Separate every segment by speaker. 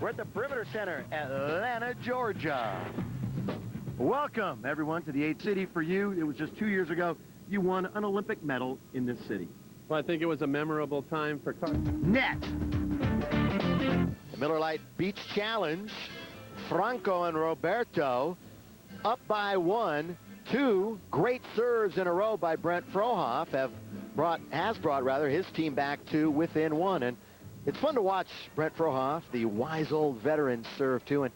Speaker 1: We're at the Perimeter Center, Atlanta, Georgia. Welcome, everyone, to the 8th city. For you, it was just 2 years ago, you won an Olympic medal in this city.
Speaker 2: Well, I think it was a memorable time for
Speaker 1: Net. The Miller Lite Beach Challenge. Franco and Roberto up by 1. 2 great serves in a row by Brent Frohoff has brought his team back to within 1. And it's fun to watch Brent Frohoff, the wise old veteran, serve too, and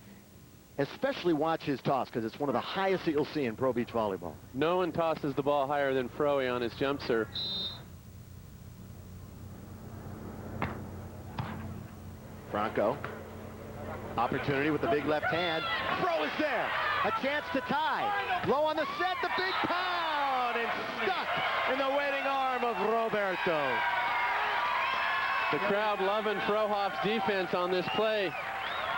Speaker 1: especially watch his toss, because it's one of the highest that you'll see in pro beach volleyball.
Speaker 2: No one tosses the ball higher than Frohoff on his jump serve.
Speaker 1: Franco, opportunity with the big left hand. Fro is there. A chance to tie. Low on the set, the big pound, and stuck in the waiting arm of Roberto.
Speaker 2: The crowd loving Frohoff's defense on this play.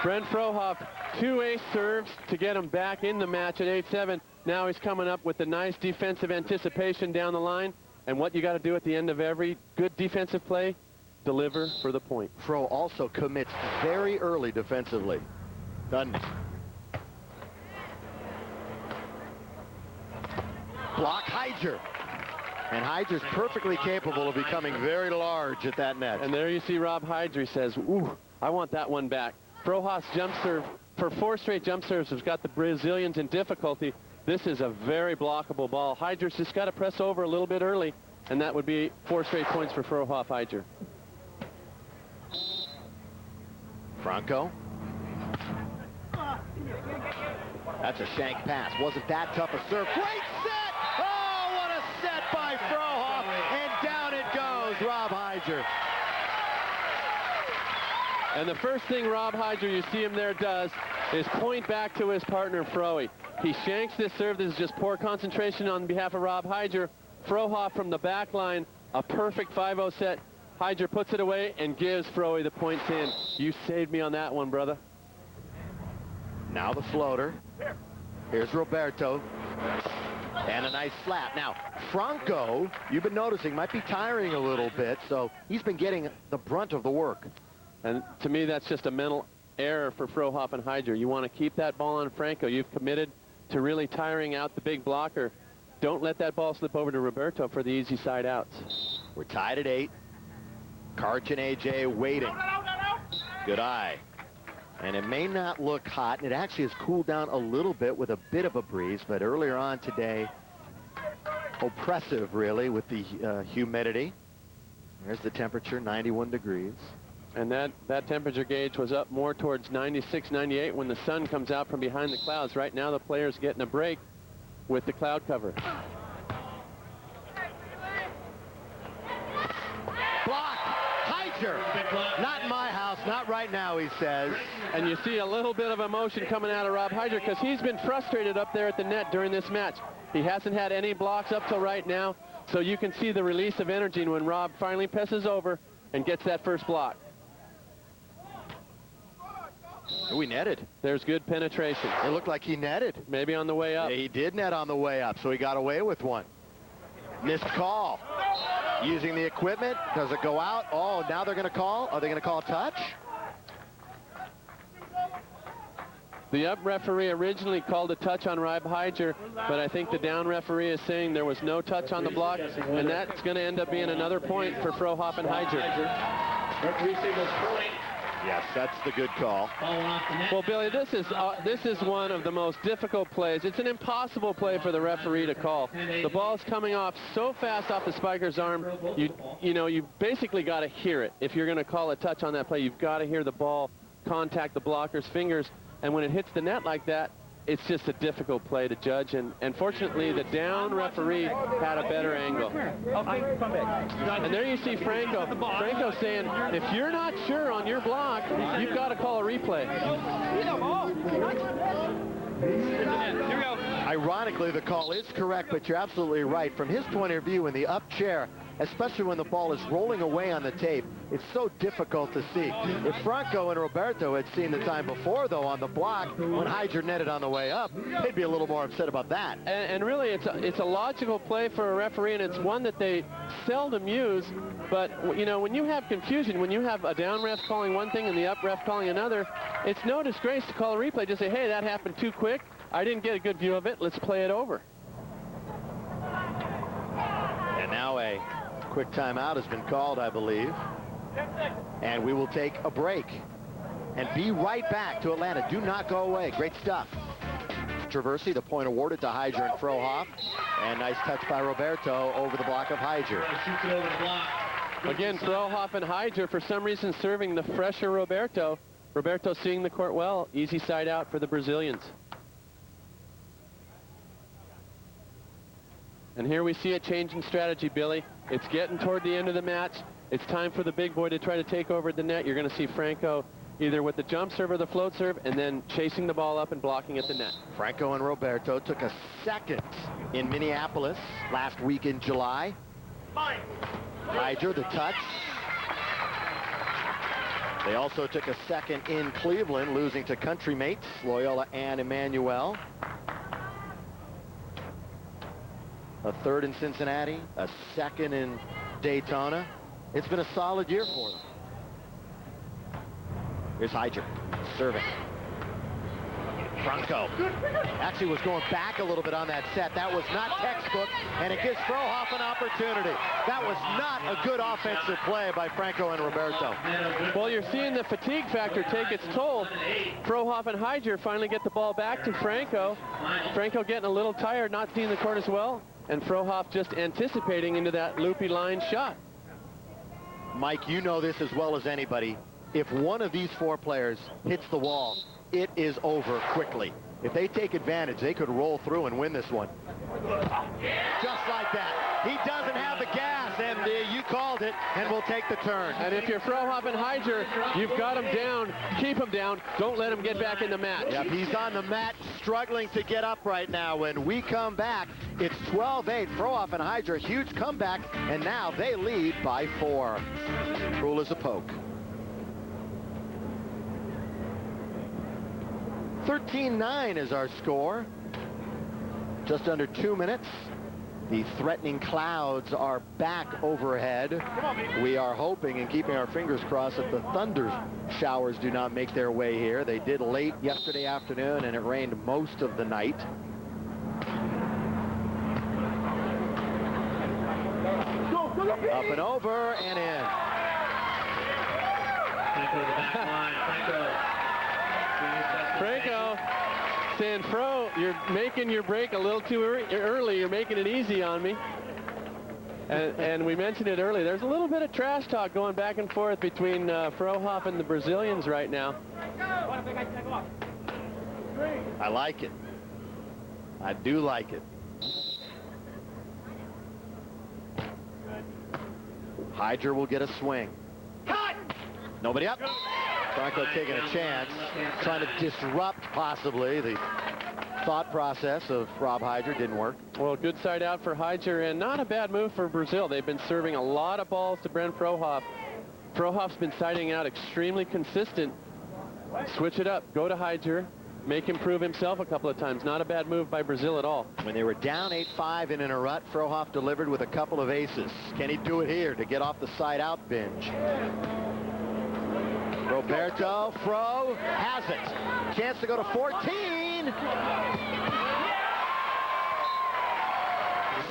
Speaker 2: Brent Frohoff, 2 ace serves to get him back in the match at 8-7. Now he's coming up with a nice defensive anticipation down the line. And what you got to do at the end of every good defensive play, deliver for the point.
Speaker 1: Fro also commits very early defensively. Done. Block Heidger. And Heidger's perfectly capable of becoming very large at that net.
Speaker 2: And there you see Rob Heidger. He says, ooh, I want that one back. Frohoff's jump serve, for 4 straight jump serves, has got the Brazilians in difficulty. This is a very blockable ball. Heidger's just got to press over a little bit early, and that would be 4 straight points for Frohoff Heidger.
Speaker 1: Franco. That's a shank pass. Wasn't that tough a serve. Great set! Oh, what a set by Frohoff! And down it goes, Rob Heidger.
Speaker 2: And the first thing Rob Heidger, you see him there, does is point back to his partner, Frohoff. He shanks this serve. This is just poor concentration on behalf of Rob Heidger. Frohoff from the back line, a perfect 5-0 set. Heidger puts it away and gives Frohoff the points in. You saved me on that one, brother.
Speaker 1: Now the floater. Here's Roberto. And a nice slap. Now, Franco, you've been noticing, might be tiring a little bit, so he's been getting the brunt of the work.
Speaker 2: And to me, that's just a mental error for Frohoff and Heidger. You want to keep that ball on Franco. You've committed to really tiring out the big blocker. Don't let that ball slip over to Roberto for the easy side outs.
Speaker 1: We're tied at 8. Karch and AJ waiting. Good eye. And it may not look hot, and it actually has cooled down a little bit with a bit of a breeze, but earlier on today, oppressive really with the humidity. There's the temperature, 91 degrees.
Speaker 2: And that temperature gauge was up more towards 96, 98 when the sun comes out from behind the clouds. Right now the player's getting a break with the cloud cover.
Speaker 1: Block! Heidger! Not in my house, not right now, he says.
Speaker 2: And you see a little bit of emotion coming out of Rob Heidger because he's been frustrated up there at the net during this match. He hasn't had any blocks up till right now, so you can see the release of energy when Rob finally passes over and gets that first block.
Speaker 1: We netted.
Speaker 2: There's good penetration.
Speaker 1: It looked like he netted.
Speaker 2: Maybe on the way up.
Speaker 1: Yeah, he did net on the way up, so he got away with one. Missed call. Using the equipment. Does it go out? Oh, now they're going to call. Are they going to call a touch?
Speaker 2: The up referee originally called a touch on Rob Heidger, but I think the down referee is saying there was no touch on the block, and that's going to end up being another point for Frohoff and Heidger.
Speaker 1: Yes, that's the good call.
Speaker 2: Well, Billy, this is one of the most difficult plays. It's an impossible play for the referee to call. The ball's coming off so fast off the spiker's arm, you basically got to hear it. If you're going to call a touch on that play, you've got to hear the ball contact the blocker's fingers. And when it hits the net like that, it's just a difficult play to judge. And fortunately, the down referee had a better angle. And there you see Franco. Franco saying, if you're not sure on your block, you've got to call a replay.
Speaker 3: Here we go.
Speaker 1: Ironically, the call is correct, but you're absolutely right. From his point of view, in the up chair, especially when the ball is rolling away on the tape. It's so difficult to see. If Franco and Roberto had seen the time before, though, on the block, when Heidger netted on the way up, they'd be a little more upset about that.
Speaker 2: And really, it's a logical play for a referee, and it's one that they seldom use. But, you know, when you have confusion, when you have a down ref calling one thing and the up ref calling another, it's no disgrace to call a replay. Just say, hey, that happened too quick. I didn't get a good view of it. Let's play it over.
Speaker 1: And now a quick timeout has been called, I believe. And we will take a break and be right back to Atlanta. Do not go away. Great stuff. Traversy, the point awarded to Heidger and Frohoff. And nice touch by Roberto over the block of Heidger.
Speaker 2: Again, Frohoff and Heidger, for some reason, serving the fresher Roberto. Roberto seeing the court well. Easy side out for the Brazilians. And here we see a change in strategy, Billy. It's getting toward the end of the match. It's time for the big boy to try to take over the net. You're going to see Franco either with the jump serve or the float serve, and then chasing the ball up and blocking at the net.
Speaker 1: Franco and Roberto took a second in Minneapolis last week in July. Heidger, the touch. They also took a second in Cleveland, losing to country mates Loyola and Emmanuel. A third in Cincinnati, a second in Daytona. It's been a solid year for them. Here's Heidger serving. Franco actually was going back a little bit on that set. That was not textbook, and it gives Frohoff an opportunity. That was not a good offensive play by Franco and Roberto.
Speaker 2: Well, you're seeing the fatigue factor take its toll. Frohoff and Heidger finally get the ball back to Franco. Franco getting a little tired, not seeing the court as well, and Frohoff just anticipating into that loopy line shot.
Speaker 1: Mike, you know this as well as anybody. If one of these four players hits the wall, it is over quickly. If they take advantage, they could roll through and win this one. Just like that. He doesn't have the gas, and you called it, and we'll take the turn.
Speaker 2: And if you're Frohoff and Heidger, you've got him down. Keep him down. Don't let him get back in the match.
Speaker 1: Yep, he's on the mat, struggling to get up right now. When we come back, it's 12-8. Frohoff and Heidger, huge comeback, and now they lead by 4. Cool as a poke. 13-9 is our score. Just under 2 minutes. The threatening clouds are back overhead. We are hoping and keeping our fingers crossed that the thunder showers do not make their way here. They did late yesterday afternoon, and it rained most of the night. Up and over and in.
Speaker 2: Franco saying, Fro, you're making your break a little too early. You're making it easy on me. And we mentioned it earlier. There's a little bit of trash talk going back and forth between Frohoff and the Brazilians right now.
Speaker 1: I like it. I do like it. Heidger will get a swing. Nobody up. Franco taking a chance, trying to disrupt possibly the thought process of Rob Heidger. Didn't work.
Speaker 2: Well, good side out for Heidger, and not a bad move for Brazil. They've been serving a lot of balls to Brent Frohoff. Frohoff's been siding out extremely consistent. Switch it up. Go to Heidger. Make him prove himself a couple of times. Not a bad move by Brazil at all.
Speaker 1: When they were down 8-5 and in a rut, Frohoff delivered with a couple of aces. Can he do it here to get off the side-out binge? Roberto, Fro has it. Chance to go to 14.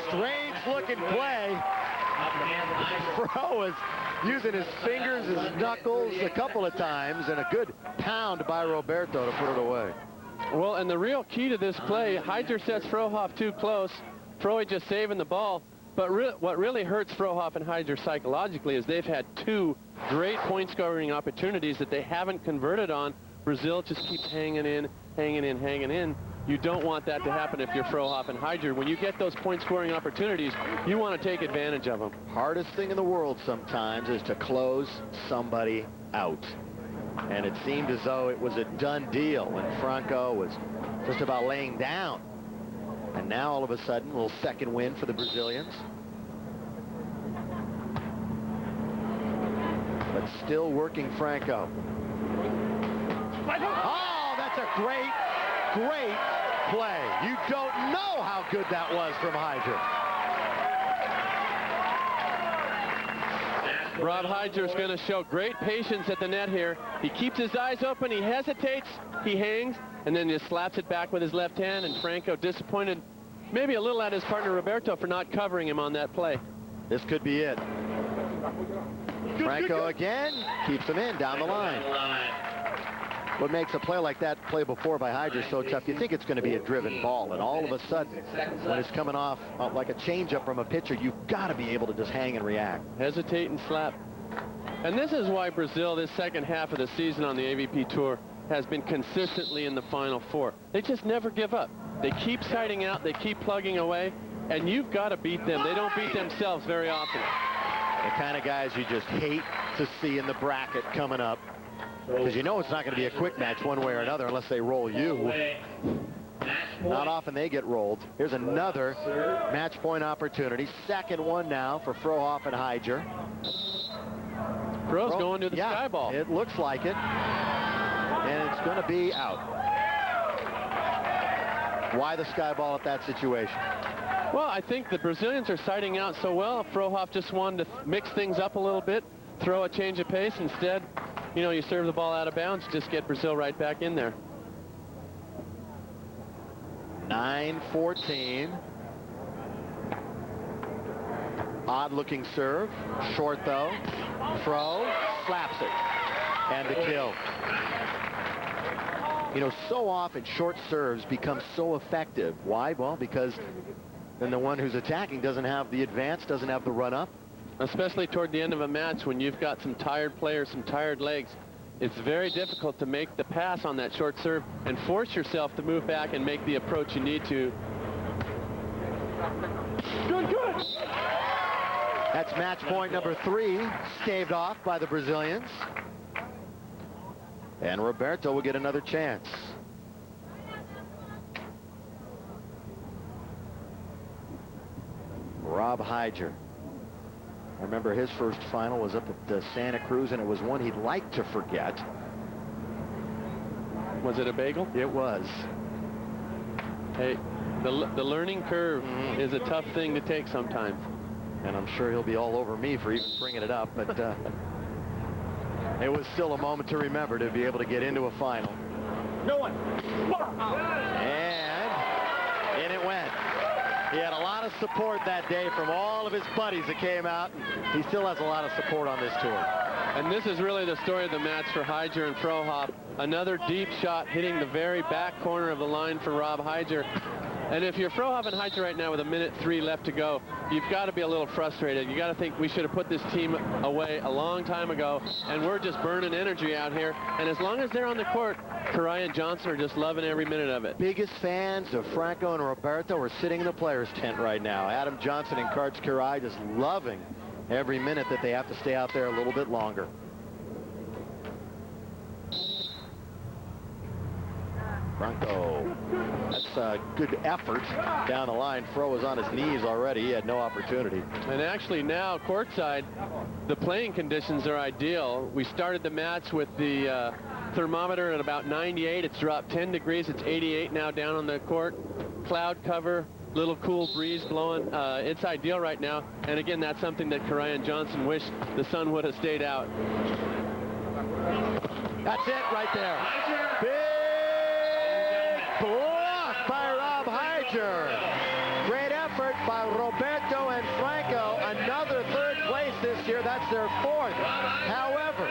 Speaker 1: Strange looking play. Fro is using his fingers, his knuckles a couple of times, and a good pound by Roberto to put it away.
Speaker 2: Well, and the real key to this play, Heidger sets Frohoff too close. Fro just saving the ball. But what really hurts Frohoff and Heidger psychologically is they've had 2 great point scoring opportunities that they haven't converted on. Brazil just keeps hanging in, hanging in, hanging in. You don't want that to happen if you're Frohoff and Heidger. When you get those point scoring opportunities, you want to take advantage of them.
Speaker 1: Hardest thing in the world sometimes is to close somebody out. And it seemed as though it was a done deal when Franco was just about laying down. And now all of a sudden, a little second win for the Brazilians. Still working Franco. Oh, that's a great play. You don't know how good that was from Heidger.
Speaker 2: Rob Heidger is going to show great patience at the net here. He keeps his eyes open, he hesitates, he hangs, and then just slaps it back with his left hand, and Franco disappointed maybe a little at his partner Roberto for not covering him on that play.
Speaker 1: This could be it. Franco again keeps him in down the line. What makes a play like that play before by Heidger so tough, you think it's going to be a driven ball, and all of a sudden, when it's coming off like a changeup from a pitcher, you've got to be able to just hang and react.
Speaker 2: Hesitate and slap. And this is why Brazil, this second half of the season on the AVP Tour, has been consistently in the Final Four. They just never give up. They keep sighting out, they keep plugging away, and you've got to beat them. They don't beat themselves very often.
Speaker 1: The kind of guys you just hate to see in the bracket coming up. Because you know it's not going to be a quick match one way or another unless they roll you. Not often they get rolled. Here's another match point opportunity. Second one now for Frohoff and Heidger.
Speaker 2: Fro's going to the sky ball.
Speaker 1: It looks like it. And it's going to be out. Why the sky ball at that situation?
Speaker 2: Well, I think the Brazilians are sighting out so well. Frohoff just wanted to mix things up a little bit, throw a change of pace. Instead, you know, you serve the ball out of bounds, just get Brazil right back in there.
Speaker 1: 9-14. Odd-looking serve. Short, though. Fro slaps it. And the kill. You know, so often short serves become so effective. Why? Well, because then the one who's attacking doesn't have the advance, doesn't have the run-up.
Speaker 2: Especially toward the end of a match when you've got some tired players, some tired legs. It's very difficult to make the pass on that short serve and force yourself to move back and make the approach you need to.
Speaker 3: Good.
Speaker 1: That's match point number 3, staved off by the Brazilians. And Roberto will get another chance. Rob Heidger. I remember his first final was up at Santa Cruz, and it was one he'd like to forget.
Speaker 2: Was it a bagel?
Speaker 1: It was.
Speaker 2: Hey, the learning curve is a tough thing to take sometimes.
Speaker 1: And I'm sure he'll be all over me for even bringing it up, but it was still a moment to remember to be able to get into a final.
Speaker 3: No one.
Speaker 1: And in it went. He had a lot of support that day from all of his buddies that came out. He still has a lot of support on this tour.
Speaker 2: And this is really the story of the match for Heidger and Frohoff. Another deep shot hitting the very back corner of the line for Rob Heidger. And if you're Frohoff and Heidger right now with 1:03 left to go, you've got to be a little frustrated. You got to think we should have put this team away a long time ago, and we're just burning energy out here. And as long as they're on the court, Karai and Johnson are just loving every minute of it.
Speaker 1: Biggest fans of Franco and Roberto are sitting in the players' tent right now. Adam Johnson and Karts Karai just loving every minute that they have to stay out there a little bit longer. Franco, that's a good effort down the line. Fro was on his knees already. He had no opportunity.
Speaker 2: And actually now, courtside, the playing conditions are ideal. We started the match with the thermometer at about 98. It's dropped 10 degrees. It's 88 now down on the court. Cloud cover, little cool breeze blowing. It's ideal right now. And again, that's something that Karai and Johnson wish the sun would have stayed out.
Speaker 1: That's it right there. Big block by Rob Heidger. Great effort by Roberto and Franco. Another third place this year. That's their 4th. However,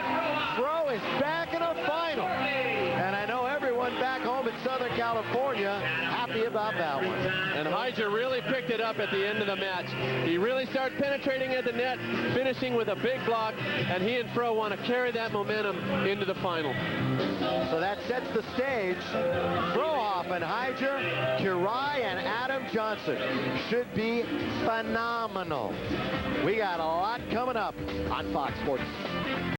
Speaker 1: Fro is back in a final. And I know everyone back home in Southern California happy about that one.
Speaker 2: And Heidger really picked it up at the end of the match. He really started penetrating at the net, finishing with a big block, and he and Fro want to carry that momentum into the final.
Speaker 1: So that sets the stage. Frohoff and Heidger, Karai and Adam Johnson should be phenomenal. We got a lot coming up on Fox Sports.